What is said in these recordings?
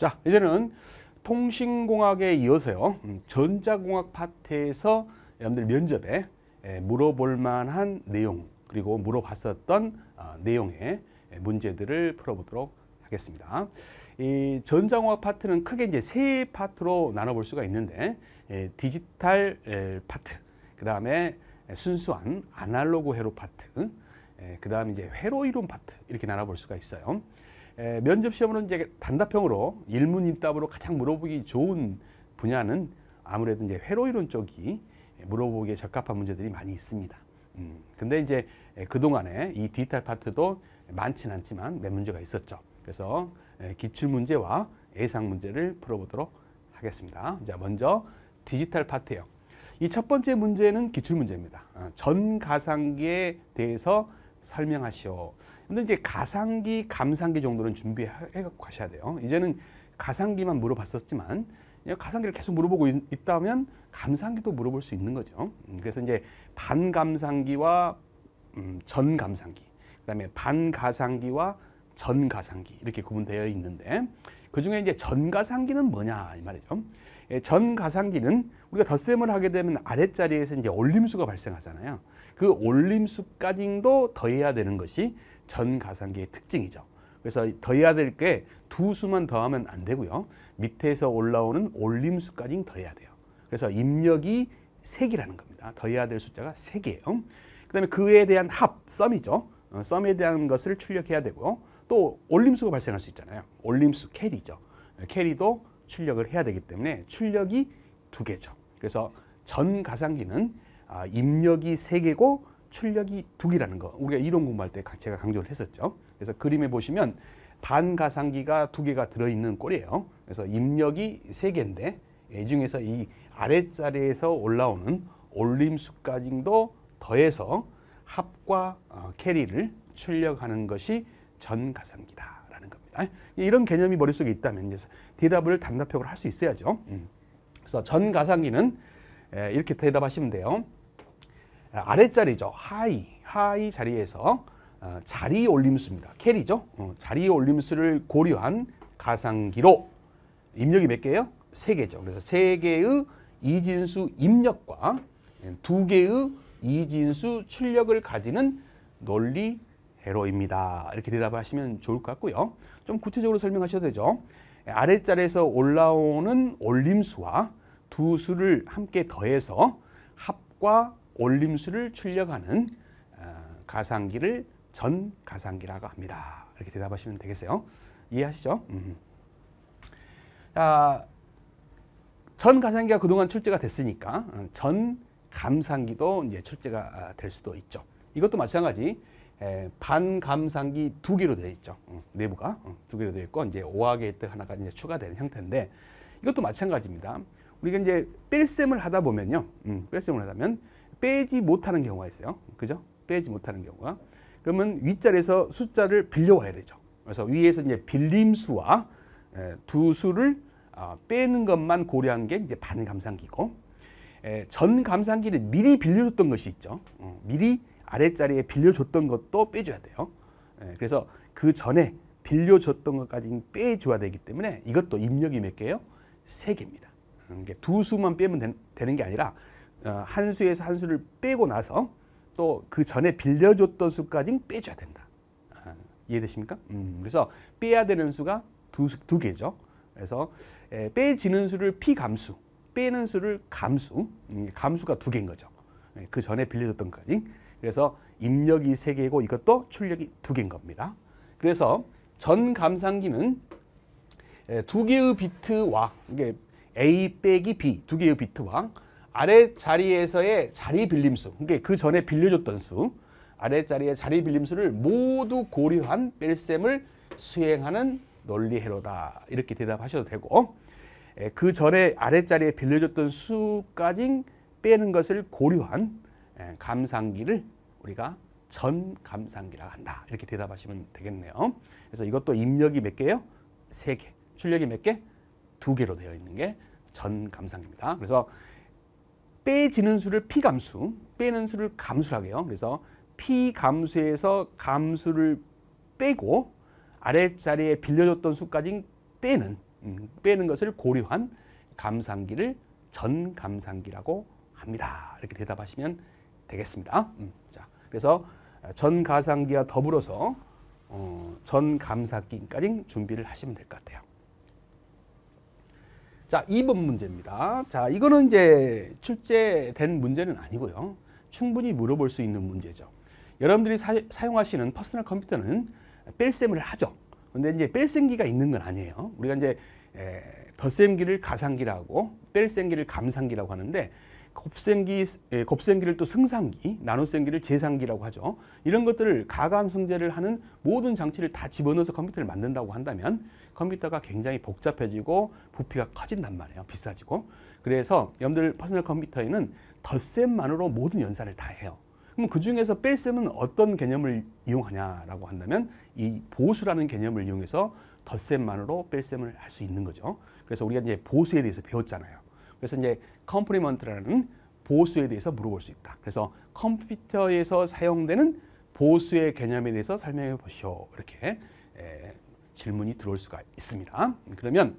자, 이제는 통신공학에 이어서요. 전자공학 파트에서 여러분들 면접에 물어볼 만한 내용 그리고 물어봤었던 내용의 문제들을 풀어보도록 하겠습니다. 이 전자공학 파트는 크게 이제 세 파트로 나눠볼 수가 있는데 디지털 파트, 그 다음에 순수한 아날로그 회로 파트, 그 다음에 이제 회로 이론 파트 이렇게 나눠볼 수가 있어요. 면접 시험으로 이제 단답형으로 일문일답으로 가장 물어보기 좋은 분야는 아무래도 이제 회로 이론 쪽이 물어보기에 적합한 문제들이 많이 있습니다. 근데 이제 그동안에 이 디지털 파트도 많지는 않지만 몇 문제가 있었죠. 그래서 기출 문제와 예상 문제를 풀어보도록 하겠습니다. 자, 먼저 디지털 파트예요. 이 첫 번째 문제는 기출 문제입니다. 전가상기에 대해서 설명하시오. 근데 이제 가상기, 감상기 정도는 준비해 갖고 가셔야 돼요. 이제는 가상기만 물어봤었지만 가상기를 계속 물어보고 있다면 감상기도 물어볼 수 있는 거죠. 그래서 이제 반감상기와 전감상기, 그다음에 반가상기와 전가상기 이렇게 구분되어 있는데 그 중에 이제 전가상기는 뭐냐 이 말이죠. 전가상기는 우리가 덧셈을 하게 되면 아랫자리에서 이제 올림수가 발생하잖아요. 그 올림수까지도 더해야 되는 것이 전가상기의 특징이죠. 그래서 더해야 될 게 두 수만 더하면 안 되고요. 밑에서 올라오는 올림수까지 더해야 돼요. 그래서 입력이 3개라는 겁니다. 더해야 될 숫자가 3개예요. 그 다음에 그에 대한 합, 썸이죠. 썸에 대한 것을 출력해야 되고 또 올림수가 발생할 수 있잖아요. 올림수 캐리죠. 캐리도 출력을 해야 되기 때문에 출력이 2개죠. 그래서 전가상기는 입력이 3개고 출력이 2개라는 거 우리가 이론 공부할 때 제가 강조를 했었죠. 그래서 그림에 보시면 반가상기가 2개가 들어있는 꼴이에요. 그래서 입력이 3개인데 이 중에서 이 아랫자리에서 올라오는 올림수까지도 더해서 합과 캐리를 출력하는 것이 전가상기다라는 겁니다. 이런 개념이 머릿속에 있다면 이제 대답을 단답형으로 할 수 있어야죠. 그래서 전가상기는 이렇게 대답하시면 돼요. 아랫자리죠. 하이 자리에서 자리 올림수입니다. 캐리죠. 자리 올림수를 고려한 가상기로 입력이 몇 개예요? 3개죠. 그래서 3개의 이진수 입력과 2개의 이진수 출력을 가지는 논리 회로입니다. 이렇게 대답을 하시면 좋을 것 같고요. 좀 구체적으로 설명하셔도 되죠. 아랫자리에서 올라오는 올림수와 두 수를 함께 더해서 합과 올림수를 출력하는 가상기를 전가상기라고 합니다. 이렇게 대답하시면 되겠어요. 이해하시죠? 자, 전가상기가 그동안 출제가 됐으니까 전감상기도 이제 출제가 될 수도 있죠. 이것도 마찬가지 반감상기 2개로 되어 있죠. 내부가 2개로 되어 있고 이제 5학의 획득 하나가 이제 추가되는 형태인데 이것도 마찬가지입니다. 우리가 이제 뺄셈을 하다 보면요. 뺄셈을 하다면 빼지 못하는 경우가 있어요. 그죠? 빼지 못하는 경우가. 그러면 윗자리에서 숫자를 빌려와야 되죠. 그래서 위에서 이제 빌림수와 두 수를 빼는 것만 고려한 게 이제 반감상기고 전감상기는 미리 빌려줬던 것이 있죠. 미리 아랫자리에 빌려줬던 것도 빼줘야 돼요. 그래서 그 전에 빌려줬던 것까지 빼줘야 되기 때문에 이것도 입력이 몇 개예요? 3개입니다. 두 수만 빼면 되는 게 아니라 한 수에서 한 수를 빼고 나서 또 그 전에 빌려줬던 수까지 빼줘야 된다. 이해되십니까? 그래서 빼야 되는 수가 두 개죠. 그래서 빼지는 수를 피감수, 빼는 수를 감수, 감수가 2개인 거죠. 그 전에 빌려줬던 것까지. 그래서 입력이 3개고 이것도 출력이 2개인 겁니다. 그래서 전감상기는 2개의 비트와 이게 A 빼기 B 2개의 비트와 아랫자리에서의 자리 빌림수, 그러니까 그 전에 빌려줬던 수, 아랫자리의 자리 빌림수를 모두 고려한 뺄셈을 수행하는 논리 회로다. 이렇게 대답하셔도 되고 그 전에 아랫자리에 빌려줬던 수까지 빼는 것을 고려한 감상기를 우리가 전감상기라고 한다. 이렇게 대답하시면 되겠네요. 그래서 이것도 입력이 몇 개예요? 3개. 출력이 몇 개? 2개로 되어 있는 게 전감상기입니다. 그래서 빼지는 수를 피감수, 빼는 수를 감수라고 해요. 그래서 피감수에서 감수를 빼고 아랫자리에 빌려줬던 수까지 빼는 빼는 것을 고려한 감상기를 전감상기라고 합니다. 이렇게 대답하시면 되겠습니다. 자, 그래서 전가상기와 더불어서 전감상기까지 준비를 하시면 될 것 같아요. 자, 2번 문제입니다. 자, 이거는 이제 출제된 문제는 아니고요. 충분히 물어볼 수 있는 문제죠. 여러분들이 사용하시는 퍼스널 컴퓨터는 뺄셈을 하죠. 근데 이제 뺄셈기가 있는 건 아니에요. 우리가 이제 덧셈기를 가상기라고 뺄셈기를 감상기라고 하는데 곱셈기를 또 승상기, 나눗셈기를 제상기라고 하죠. 이런 것들을 가감승제를 하는 모든 장치를 다 집어넣어서 컴퓨터를 만든다고 한다면 컴퓨터가 굉장히 복잡해지고 부피가 커진단 말이에요. 비싸지고. 그래서 여러분들 퍼스널 컴퓨터에는 덧셈만으로 모든 연산을 다 해요. 그럼 그 중에서 뺄셈은 어떤 개념을 이용하냐라고 한다면 이 보수라는 개념을 이용해서 덧셈만으로 뺄셈을 할 수 있는 거죠. 그래서 우리가 이제 보수에 대해서 배웠잖아요. 그래서 이제 컴플리먼트라는 보수에 대해서 물어볼 수 있다. 그래서 컴퓨터에서 사용되는 보수의 개념에 대해서 설명해 보시오. 이렇게 질문이 들어올 수가 있습니다. 그러면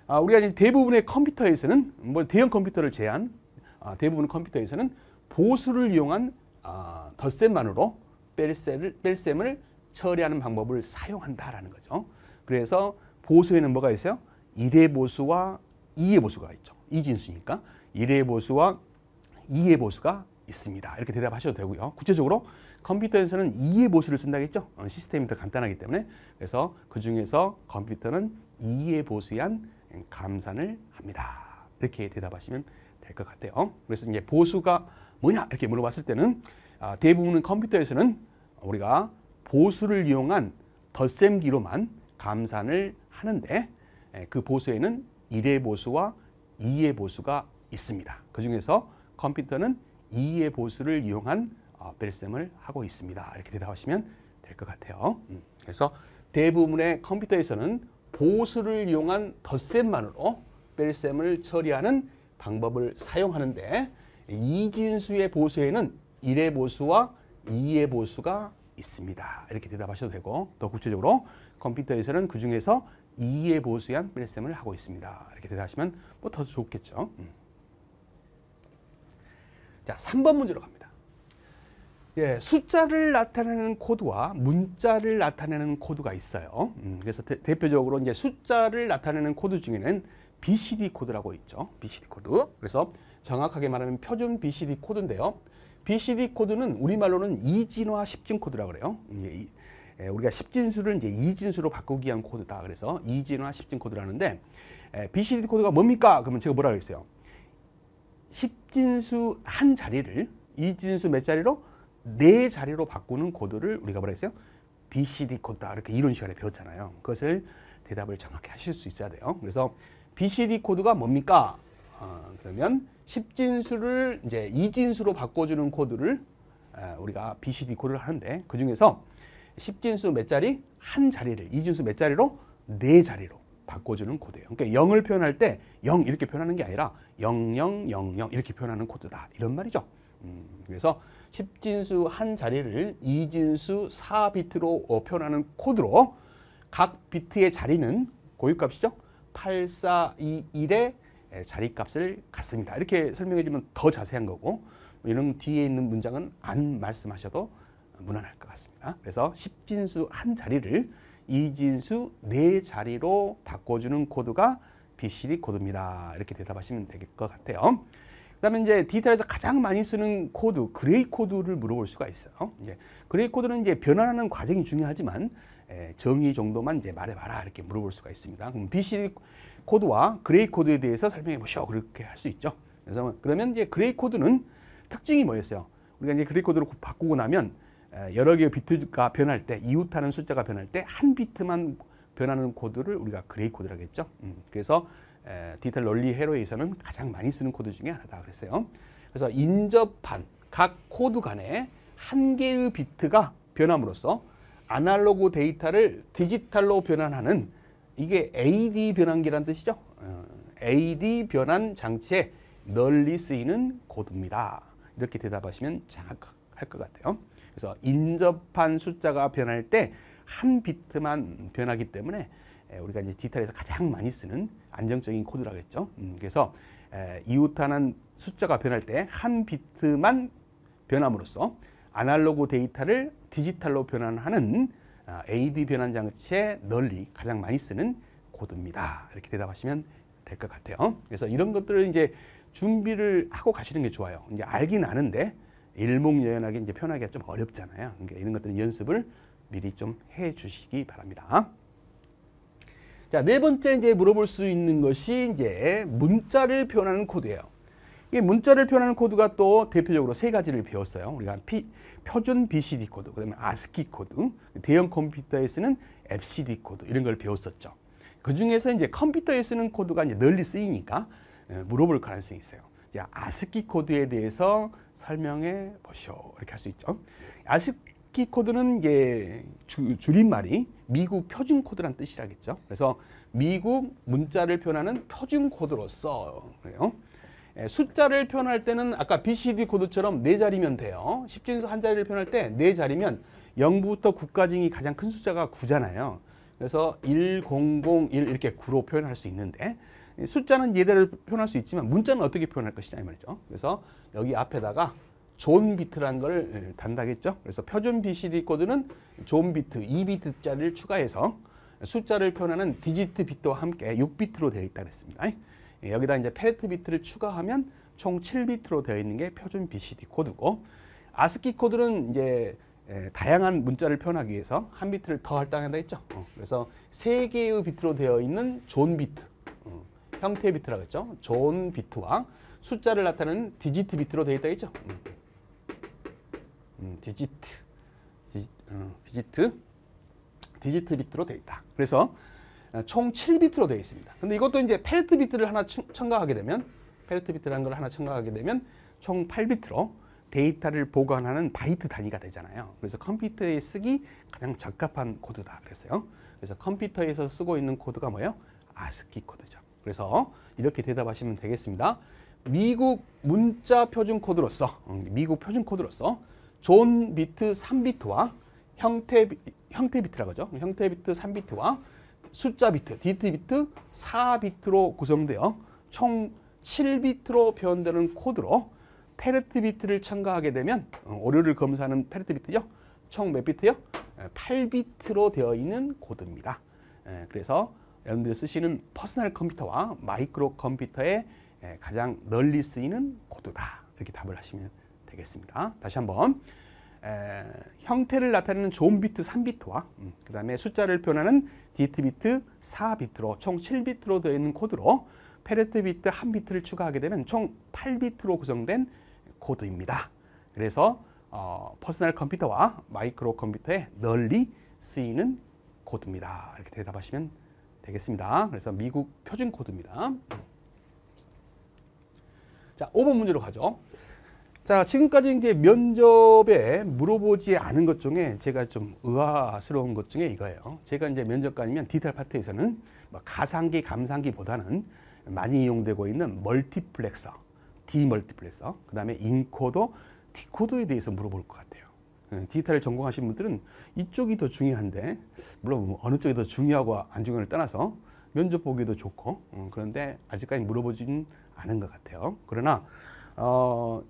우리가 이제 대부분의 컴퓨터에서는 뭐 대형 컴퓨터를 제한 대부분 컴퓨터에서는 보수를 이용한 덧셈만으로 뺄셈을 처리하는 방법을 사용한다라는 거죠. 그래서 보수에는 뭐가 있어요? 1의 보수와 2의 보수가 있죠. 이진수니까 1의 보수와 2의 보수가 있습니다. 이렇게 대답하셔도 되고요. 구체적으로 컴퓨터에서는 2의 보수를 쓴다고 했죠. 시스템이 더 간단하기 때문에. 그래서 그 중에서 컴퓨터는 2의 보수에 한 감산을 합니다. 이렇게 대답하시면 될 것 같아요. 그래서 이제 보수가 뭐냐 이렇게 물어봤을 때는 대부분 컴퓨터에서는 우리가 보수를 이용한 덧셈기로만 감산을 하는데 그 보수에는 1의 보수와 2의 보수가 있습니다. 그 중에서 컴퓨터는 2의 보수를 이용한 뺄셈을 하고 있습니다. 이렇게 대답하시면 될 것 같아요. 그래서 대부분의 컴퓨터에서는 보수를 이용한 덧셈만으로 뺄셈을 처리하는 방법을 사용하는데 이진수의 보수에는 1의 보수와 2의 보수가 있습니다. 이렇게 대답하셔도 되고 더 구체적으로 컴퓨터에서는 그 중에서 2의 보수에 한 뺄셈을 하고 있습니다. 이렇게 대답하시면 뭐 더 좋겠죠. 자, 3번 문제로 갑니다. 예, 숫자를 나타내는 코드와 문자를 나타내는 코드가 있어요. 그래서 대표적으로 이제 숫자를 나타내는 코드 중에는 BCD 코드라고 있죠. BCD 코드. 그래서 정확하게 말하면 표준 BCD 코드인데요. BCD 코드는 우리말로는 이진화 십진 코드라고 그래요. 우리가 십진수를 이제 이진수로 바꾸기 위한 코드다. 그래서 이진화 십진 코드라는데 BCD 코드가 뭡니까? 그러면 제가 뭐라고 했어요? 십진수 한 자리를 이진수 몇 자리로? 4자리로 바꾸는 코드를 우리가 뭐라 했어요? BCD 코드다. 이렇게 이론 시간에 배웠잖아요. 그것을 대답을 정확히 하실 수 있어야 돼요. 그래서 BCD 코드가 뭡니까? 그러면 십진수를 이제 이진수로 바꿔주는 코드를 우리가 BCD 코드를 하는데 그 중에서 십진수 몇 자리? 한 자리를 이진수 몇 자리로? 4자리로 바꿔주는 코드예요. 그러니까 0을 표현할 때 0 이렇게 표현하는 게 아니라 0000 이렇게 표현하는 코드다. 이런 말이죠. 그래서 십진수 한 자리를 이진수 4비트로 표현하는 코드로 각 비트의 자리는 고유값이죠. 8421의 자리값을 갖습니다. 이렇게 설명해 주면 더 자세한 거고 이런 뒤에 있는 문장은 안 말씀하셔도 무난할 것 같습니다. 그래서 십진수 한 자리를 이진수 4자리로 바꿔주는 코드가 BCD 코드입니다. 이렇게 대답하시면 될 것 같아요. 그 다음에 이제 디지털에서 가장 많이 쓰는 코드, 그레이 코드를 물어볼 수가 있어요. 이제 그레이 코드는 이제 변환하는 과정이 중요하지만 정의 정도만 이제 말해봐라 이렇게 물어볼 수가 있습니다. 그럼 BCD 코드와 그레이 코드에 대해서 설명해 보시오. 그렇게 할 수 있죠. 그래서 그러면 이제 그레이 코드는 특징이 뭐였어요? 우리가 이제 그레이 코드로 바꾸고 나면 여러 개의 비트가 변할 때 이웃하는 숫자가 변할 때 한 비트만 변하는 코드를 우리가 그레이 코드라고 했죠. 그래서 디지털 논리 회로에서는 가장 많이 쓰는 코드 중에 하나다 그랬어요. 그래서 인접한 각 코드 간에 한 개의 비트가 변함으로써 아날로그 데이터를 디지털로 변환하는 이게 AD 변환기라는 뜻이죠. AD 변환 장치에 널리 쓰이는 코드입니다. 이렇게 대답하시면 정확할 것 같아요. 그래서 인접한 숫자가 변할 때 한 비트만 변하기 때문에 우리가 이제 디지털에서 가장 많이 쓰는 안정적인 코드라고 했죠. 그래서 이웃하는 숫자가 변할 때 한 비트만 변함으로써 아날로그 데이터를 디지털로 변환하는 AD 변환 장치에 널리 가장 많이 쓰는 코드입니다. 이렇게 대답하시면 될 것 같아요. 그래서 이런 것들을 이제 준비를 하고 가시는 게 좋아요. 이제 알긴 아는데 일목요연하게 이제 표현하기가 좀 어렵잖아요. 그러니까 이런 것들은 연습을 미리 좀 해 주시기 바랍니다. 자, 네 번째 이제 물어볼 수 있는 것이 이제 문자를 표현하는 코드예요. 이 문자를 표현하는 코드가 또 대표적으로 세 가지를 배웠어요. 우리가 표준 BCD 코드, 그다음에 ASCII 코드, 대형 컴퓨터에 쓰는 FCD 코드 이런 걸 배웠었죠. 그 중에서 이제 컴퓨터에 쓰는 코드가 이제 널리 쓰이니까 물어볼 가능성이 있어요. 이제 ASCII 코드에 대해서 설명해 보시오. 이렇게 할 수 있죠. ASCII 코드는 이게 줄임말이 미국 표준 코드란 뜻이라겠죠. 그래서 미국 문자를 표현하는 표준 코드로서 그래요. 숫자를 표현할 때는 아까 BCD 코드처럼 4자리면 돼요. 10진수 한 자리를 표현할 때 4자리면 0부터 9까지 가장 큰 숫자가 9잖아요. 그래서 1, 0, 0, 1 이렇게 9로 표현할 수 있는데 숫자는 얘대로 표현할 수 있지만 문자는 어떻게 표현할 것이냐 이 말이죠. 그래서 여기 앞에다가 존 비트라는 걸 단다겠죠. 그래서 표준 BCD 코드는 존 비트, 2비트짜리를 추가해서 숫자를 표현하는 디지트 비트와 함께 6비트로 되어 있다 그랬습니다. 여기다 이제 페레트 비트를 추가하면 총 7비트로 되어 있는 게 표준 BCD 코드고, ASCII 코드는 이제 다양한 문자를 표현하기 위해서 한 비트를 더 할당한다 했죠. 그래서 3개의 비트로 되어 있는 존 비트, 형태의 비트라고 했죠. 존 비트와 숫자를 나타내는 디지트 비트로 되어 있다 했죠. 디지트 비트로 되어 있다. 그래서 총 7비트로 되어 있습니다. 근데 이것도 이제 페레트 비트를 하나 첨가하게 되면, 페레트 비트라는 걸 하나 첨가하게 되면 총 8비트로 데이터를 보관하는 바이트 단위가 되잖아요. 그래서 컴퓨터에 쓰기 가장 적합한 코드다 그랬어요. 그래서 컴퓨터에서 쓰고 있는 코드가 뭐예요? ASCII 코드죠. 그래서 이렇게 대답하시면 되겠습니다. 미국 문자 표준 코드로서, 존 비트 3비트와 형태 비트라고 하죠. 형태 비트 3비트와 숫자 비트, 디지트 비트 4비트로 구성되어 총 7비트로 표현되는 코드로 페레트 비트를 첨가하게 되면 오류를 검사하는 페레트 비트죠. 총 몇 비트요? 8비트로 되어 있는 코드입니다. 그래서 여러분들이 쓰시는 퍼스널 컴퓨터와 마이크로 컴퓨터에 가장 널리 쓰이는 코드다. 이렇게 답을 하시면 되겠습니다. 다시 한번 형태를 나타내는 존 비트 3비트와 그 다음에 숫자를 표현하는 디지트 비트 4비트로 총 7비트로 되어 있는 코드로 페레트 비트 1비트를 추가하게 되면 총 8비트로 구성된 코드입니다. 그래서 퍼스널 컴퓨터와 마이크로 컴퓨터에 널리 쓰이는 코드입니다. 이렇게 대답하시면 되겠습니다. 그래서 미국 표준 코드입니다. 자, 5번 문제로 가죠. 자, 지금까지 이제 면접에 물어보지 않은 것 중에 제가 좀 의아스러운 것 중에 이거예요. 제가 이제 면접관이면 디지털 파트에서는 뭐 가상기, 감상기보다는 많이 이용되고 있는 멀티플렉서, 디멀티플렉서, 그 다음에 인코더, 디코더에 대해서 물어볼 것 같아요. 디지털을 전공하신 분들은 이쪽이 더 중요한데, 물론 뭐 어느 쪽이 더 중요하고 안 중요를 떠나서 면접 보기도 좋고, 그런데 아직까지 물어보지는 않은 것 같아요. 그러나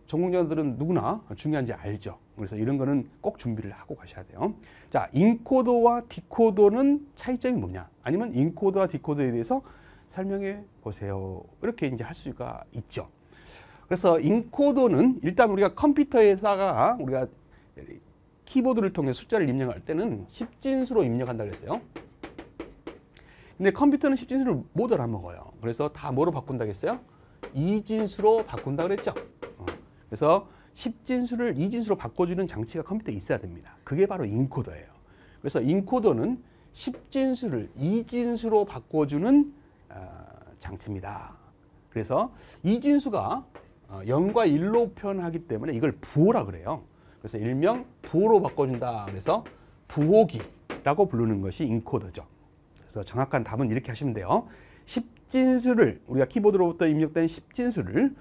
전공자들은 누구나 중요한지 알죠. 그래서 이런 거는 꼭 준비를 하고 가셔야 돼요. 자, 인코더와 디코더는 차이점이 뭐냐? 아니면 인코더와 디코더에 대해서 설명해 보세요. 이렇게 이제 할 수가 있죠. 그래서 인코더는 일단 우리가 컴퓨터에다가 우리가 키보드를 통해 숫자를 입력할 때는 10진수로 입력한다 그랬어요. 근데 컴퓨터는 10진수를 못 알아먹어요. 그래서 다 뭐로 바꾼다 그랬어요? 2진수로 바꾼다 그랬죠. 그래서 10진수를 2진수로 바꿔주는 장치가 컴퓨터에 있어야 됩니다. 그게 바로 인코더예요. 그래서 인코더는 10진수를 2진수로 바꿔주는 장치입니다. 그래서 2진수가 0과 1로 표현하기 때문에 이걸 부호라 그래요. 그래서 일명 부호로 바꿔준다. 그래서 부호기라고 부르는 것이 인코더죠. 그래서 정확한 답은 이렇게 하시면 돼요. 10진수를 우리가 키보드로부터 입력된 10진수를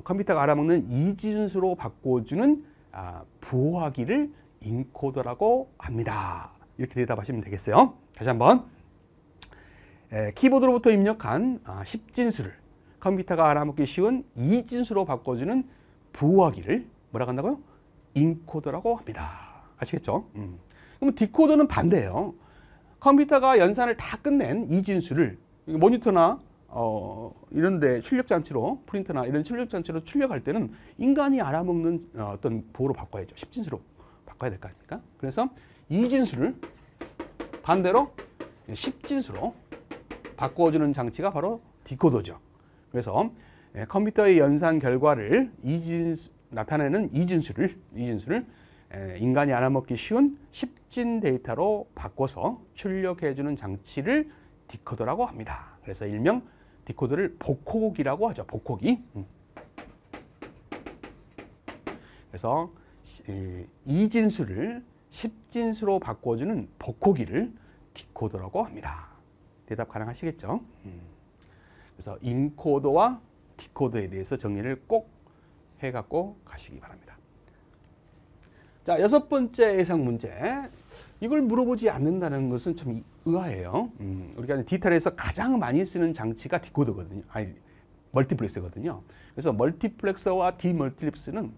컴퓨터가 알아먹는 2진수로 바꿔주는 부호하기를 인코더라고 합니다. 이렇게 대답하시면 되겠어요. 다시 한번 키보드로부터 입력한 10진수를 컴퓨터가 알아먹기 쉬운 2진수로 바꿔주는 부호하기를 뭐라고 한다고요? 인코더라고 합니다. 아시겠죠? 그럼 디코더는 반대예요. 컴퓨터가 연산을 다 끝낸 2진수를 모니터나 이런데 출력 장치로 프린터나 이런 출력 장치로 출력할 때는 인간이 알아먹는 어떤 부호로 바꿔야죠. 10진수로 바꿔야 될 거 아닙니까? 그래서 2진수를 반대로 10진수로 바꿔주는 장치가 바로 디코더죠. 그래서 컴퓨터의 연산 결과를 나타내는 2진수를 인간이 알아먹기 쉬운 10진 데이터로 바꿔서 출력해주는 장치를 디코더라고 합니다. 그래서 일명 디코더를 복호기라고 하죠. 복호기. 그래서 2진수를 10진수로 바꿔주는 복호기를 디코더라고 합니다. 대답 가능하시겠죠? 그래서 인코더와 디코더에 대해서 정리를 꼭 해갖고 가시기 바랍니다. 자, 6번째 예상 문제. 이걸 물어보지 않는다는 것은 참 의아해요. 우리가 디지털에서 가장 많이 쓰는 장치가 디코더거든요. 아니, 멀티플렉서거든요. 그래서 멀티플렉서와 디멀티플렉서는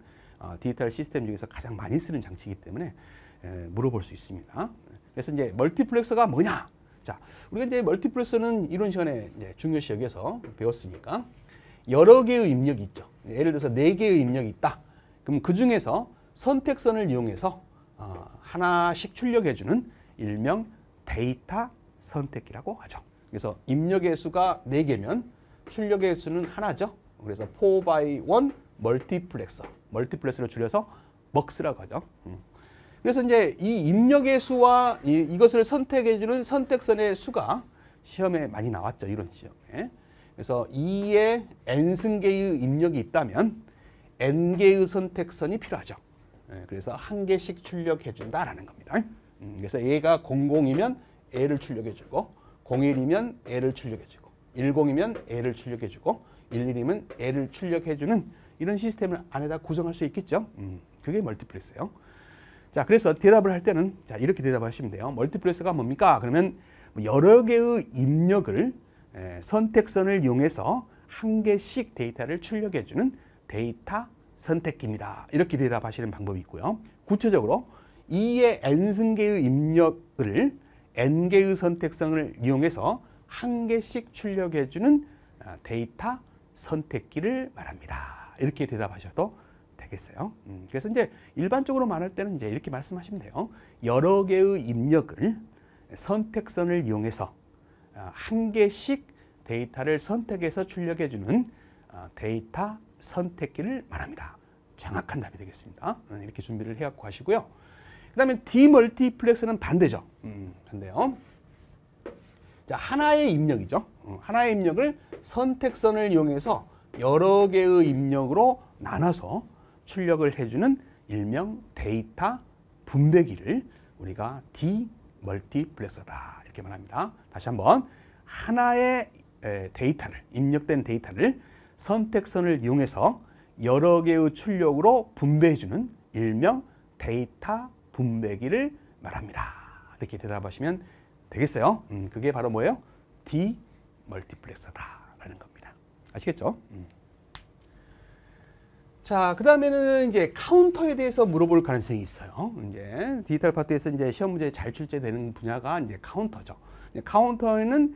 디지털 시스템 중에서 가장 많이 쓰는 장치이기 때문에 물어볼 수 있습니다. 그래서 이제 멀티플렉서가 뭐냐? 자, 우리가 이제 멀티플렉서는 이론 시간에 이제 중요시 여겨서 배웠으니까 여러 개의 입력이 있죠. 예를 들어서 4개의 입력이 있다. 그럼 그 중에서 선택선을 이용해서 하나씩 출력해주는 일명 데이터 선택기라고 하죠. 그래서 입력의 수가 4개면 출력의 수는 하나죠. 그래서 4x1 멀티플렉서. 멀티플렉서를 줄여서 MUX라고 하죠. 그래서 이제 이 입력의 수와 이것을 선택해주는 선택선의 수가 시험에 많이 나왔죠. 이런 시험에. 그래서 2의 n승계의 입력이 있다면 n개의 선택선이 필요하죠. 그래서 한 개씩 출력해준다라는 겁니다. 그래서 A가 00이면 A를 출력해주고 01이면 A를 출력해주고 10이면 A를 출력해주고 11이면 A를 출력해주는 이런 시스템을 안에다 구성할 수 있겠죠. 그게 멀티플렉서예요. 자, 그래서 대답을 할 때는 자, 이렇게 대답하시면 돼요. 멀티플렉서가 뭡니까? 그러면 여러 개의 입력을 선택선을 이용해서 한 개씩 데이터를 출력해주는 데이터 선택기입니다. 이렇게 대답하시는 방법이 있고요. 구체적으로 2의 n승계의 입력을 n개의 선택선을 이용해서 한 개씩 출력해주는 데이터 선택기를 말합니다. 이렇게 대답하셔도 되겠어요. 그래서 이제 일반적으로 말할 때는 이제 이렇게 말씀하시면 돼요. 여러 개의 입력을 선택선을 이용해서 한 개씩 데이터를 선택해서 출력해주는 데이터 선택기를 말합니다. 정확한 답이 되겠습니다. 이렇게 준비를 해갖고 하시고요. 그 다음에 디멀티플렉서는 반대죠. 반대요. 자, 하나의 입력이죠. 하나의 입력을 선택선을 이용해서 여러 개의 입력으로 나눠서 출력을 해주는 일명 데이터 분배기를 우리가 디멀티플렉서다 이렇게 말합니다. 다시 한번 하나의 데이터를 입력된 데이터를 선택선을 이용해서 여러 개의 출력으로 분배해주는 일명 데이터 분배기를 말합니다. 이렇게 대답하시면 되겠어요. 그게 바로 뭐예요? 디멀티플렉서다라는 겁니다. 아시겠죠? 자, 그 다음에는 이제 카운터에 대해서 물어볼 가능성이 있어요. 이제 디지털 파트에서 이제 시험 문제에 잘 출제되는 분야가 이제 카운터죠. 카운터에는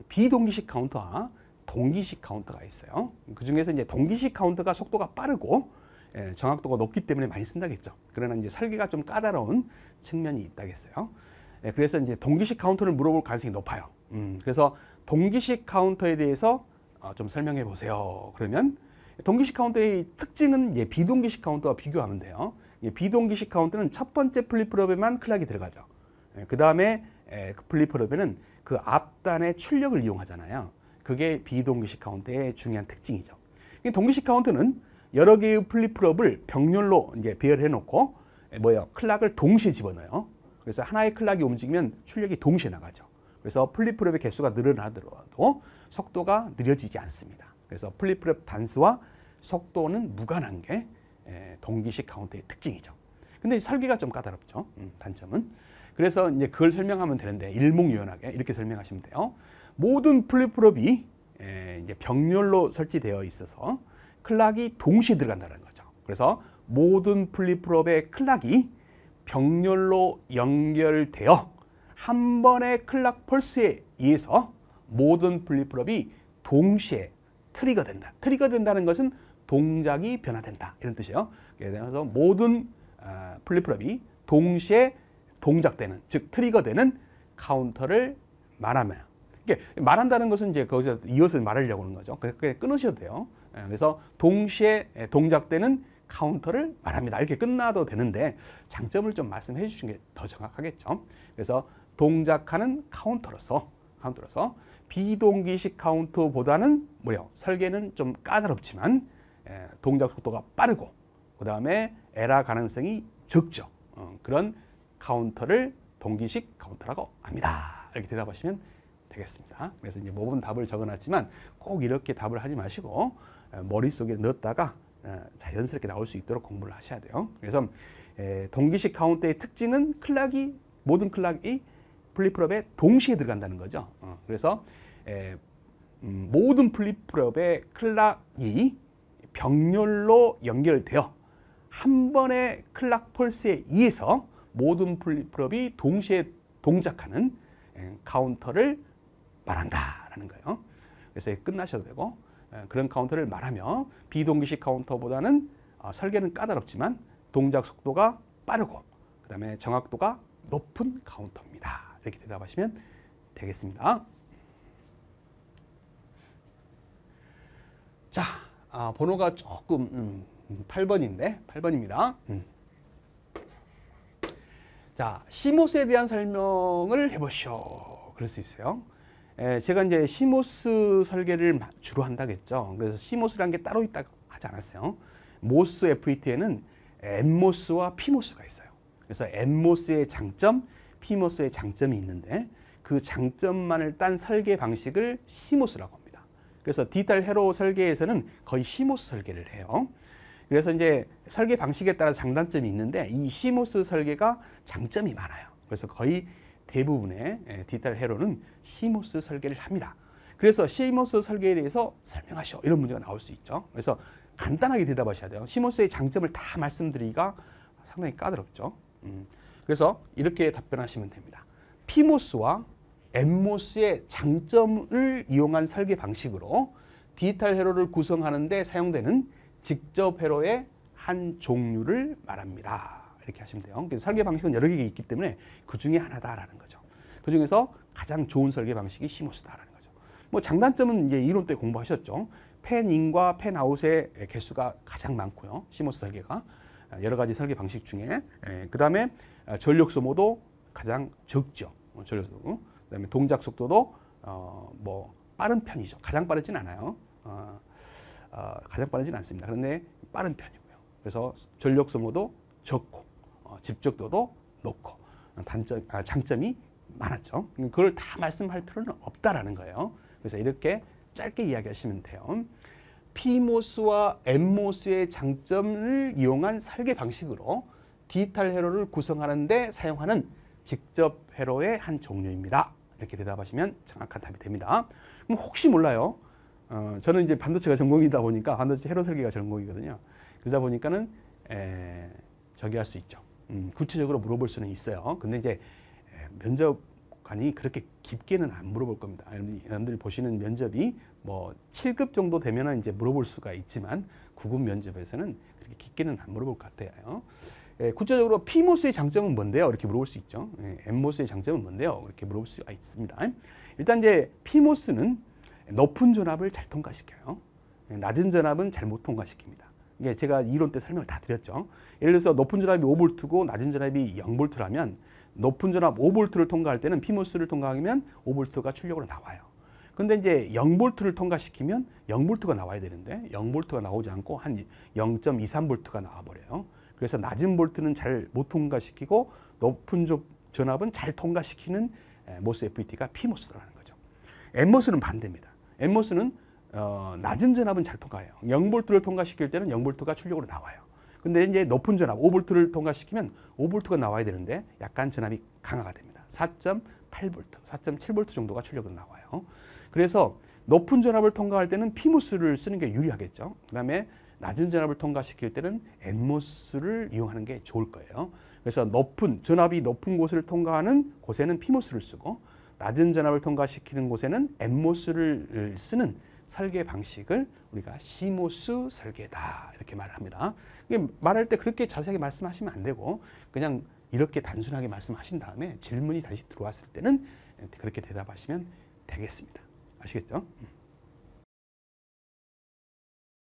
비동기식 카운터와 동기식 카운터가 있어요. 그 중에서 이제 동기식 카운터가 속도가 빠르고 정확도가 높기 때문에 많이 쓴다겠죠. 그러나 이제 설계가 좀 까다로운 측면이 있다겠어요. 그래서 이제 동기식 카운터를 물어볼 가능성이 높아요. 그래서 동기식 카운터에 대해서 좀 설명해 보세요. 그러면 동기식 카운터의 특징은 이제 비동기식 카운터와 비교하면 돼요. 비동기식 카운터는 첫 번째 플립프롭에만 클락이 들어가죠. 그 다음에 플립프롭에는 그 앞단의 출력을 이용하잖아요. 그게 비동기식 카운터의 중요한 특징이죠. 동기식 카운터는 여러 개의 플립프롭을 병렬로 이제 배열해 놓고 클락을 동시에 집어넣어요. 그래서 하나의 클락이 움직이면 출력이 동시에 나가죠. 그래서 플립프롭의 개수가 늘어나더라도 속도가 느려지지 않습니다. 그래서 플립프롭 단수와 속도는 무관한 게 동기식 카운터의 특징이죠. 근데 설계가 좀 까다롭죠. 단점은. 그래서 이제 그걸 설명하면 되는데 일목요연하게 이렇게 설명하시면 돼요. 모든 플립플롭이 이제 병렬로 설치되어 있어서 클락이 동시에 들어간다는 거죠. 그래서 모든 플립플롭의 클락이 병렬로 연결되어 한 번의 클락 펄스에 의해서 모든 플립플롭이 동시에 트리거 된다. 트리거 된다는 것은 동작이 변화된다. 이런 뜻이에요. 그래서 모든 플립플롭이 동시에 동작되는, 즉 트리거되는 카운터를 말하면, 이게 말한다는 것은 이제 거기서 이어서 말하려고 하는 거죠. 그렇게 끊으셔도 돼요. 그래서 동시에 동작되는 카운터를 말합니다. 이렇게 끝나도 되는데 장점을 좀 말씀해 주시는 게 더 정확하겠죠. 그래서 동작하는 카운터로서 비동기식 카운터보다는 설계는 좀 까다롭지만 동작 속도가 빠르고 그 다음에 에러 가능성이 적죠. 그런 카운터를 동기식 카운터라고 합니다. 이렇게 대답하시면 되겠습니다. 그래서 이제 모든 답을 적어놨지만 꼭 이렇게 답을 하지 마시고 머릿속에 넣었다가 자연스럽게 나올 수 있도록 공부를 하셔야 돼요. 그래서 동기식 카운터의 특징은 모든 클락이 플립플롭에 동시에 들어간다는 거죠. 그래서 모든 플립플롭의 클락이 병렬로 연결되어 한 번의 클락 펄스에 의해서 모든 플립플롭이 동시에 동작하는 카운터를 말한다라는 거예요. 그래서 끝나셔도 되고 그런 카운터를 말하며 비동기식 카운터보다는 설계는 까다롭지만 동작 속도가 빠르고 그 다음에 정확도가 높은 카운터입니다. 이렇게 대답하시면 되겠습니다. 자, 번호가 조금 8번입니다. 자, 시모스에 대한 설명을 해보시오. 그럴 수 있어요. 제가 이제 시모스 설계를 주로 한다겠죠. 그래서 시모스라는 게 따로 있다고 하지 않았어요. 모스 FET에는 엔모스와 피모스가 있어요. 그래서 엔모스의 장점, 피모스의 장점이 있는데 그 장점만을 딴 설계 방식을 시모스라고 합니다. 그래서 디지털 회로 설계에서는 거의 시모스 설계를 해요. 그래서 이제 설계 방식에 따라 장단점이 있는데 이 시모스 설계가 장점이 많아요. 그래서 거의 대부분의 디지털 회로는 시모스 설계를 합니다. 그래서 시모스 설계에 대해서 설명하시오. 이런 문제가 나올 수 있죠. 그래서 간단하게 대답하셔야 돼요. 시모스의 장점을 다 말씀드리기가 상당히 까다롭죠. 그래서 이렇게 답변하시면 됩니다. 피모스와 엔모스의 장점을 이용한 설계 방식으로 디지털 회로를 구성하는 데 사용되는 직접 회로의 한 종류를 말합니다. 이렇게 하시면 돼요. 그래서 설계 방식은 여러 개가 있기 때문에 그 중에 하나다라는 거죠. 그 중에서 가장 좋은 설계 방식이 시모스다라는 거죠. 뭐 장단점은 이제 이론 때 공부하셨죠. 팬인과 팬아웃의 개수가 가장 많고요. 시모스 설계가 여러 가지 설계 방식 중에 그 다음에 전력 소모도 가장 적죠. 전력 소모. 그 다음에 동작 속도도 뭐 빠른 편이죠. 가장 빠르진 않아요. 가장 빠르진 않습니다. 그런데 빠른 편이고요. 그래서 전력 소모도 적고 집적도도 높고 장점이 많았죠. 그걸 다 말씀할 필요는 없다라는 거예요. 그래서 이렇게 짧게 이야기하시면 돼요. 피모스와 엔모스의 장점을 이용한 설계 방식으로 디지털 회로를 구성하는 데 사용하는 직접 회로의 한 종류입니다. 이렇게 대답하시면 정확한 답이 됩니다. 그럼 혹시 몰라요. 저는 이제 반도체가 전공이다 보니까 반도체 회로 설계가 전공이거든요. 그러다 보니까는 저기 할 수 있죠. 구체적으로 물어볼 수는 있어요. 근데 이제 면접관이 그렇게 깊게는 안 물어볼 겁니다. 여러분들 보시는 면접이 뭐 7급 정도 되면은 이제 물어볼 수가 있지만 9급 면접에서는 그렇게 깊게는 안 물어볼 것 같아요. 구체적으로 피모스의 장점은 뭔데요? 이렇게 물어볼 수 있죠. 엔모스의 장점은 뭔데요? 이렇게 물어볼 수가 있습니다. 일단 이제 피모스는 높은 전압을 잘 통과시켜요. 낮은 전압은 잘 못 통과시킵니다. 이게 제가 이론 때 설명을 다 드렸죠. 예를 들어서 높은 전압이 5V고 낮은 전압이 0V라면 높은 전압 5V를 통과할 때는 피모스를 통과하면 5V가 출력으로 나와요. 근데 이제 0V를 통과시키면 0V가 나와야 되는데 0V가 나오지 않고 한 0.23V가 나와버려요. 그래서 낮은 볼트는 잘 못 통과시키고 높은 전압은 잘 통과시키는 모스 FET가 피모스라는 거죠. 엔모스는 반대입니다. 엔모스는 낮은 전압은 잘 통과해요. 0V를 통과시킬 때는 0V가 출력으로 나와요. 근데 이제 높은 전압 5V를 통과시키면 5V가 나와야 되는데 약간 전압이 강화가 됩니다. 4.8 4.8V, 4.7V 정도가 출력은 나와요. 그래서 높은 전압을 통과할 때는 PMOS를 쓰는 게 유리하겠죠. 그 다음에 낮은 전압을 통과시킬 때는 NMOS를 이용하는 게 좋을 거예요. 그래서 전압이 높은 곳을 통과하는 곳에는 PMOS를 쓰고 낮은 전압을 통과시키는 곳에는 NMOS를 쓰는 설계 방식을 우리가 CMOS 설계다 이렇게 말을 합니다. 말할 때 그렇게 자세하게 말씀하시면 안 되고 그냥 이렇게 단순하게 말씀하신 다음에 질문이 다시 들어왔을 때는 그렇게 대답하시면 되겠습니다. 아시겠죠?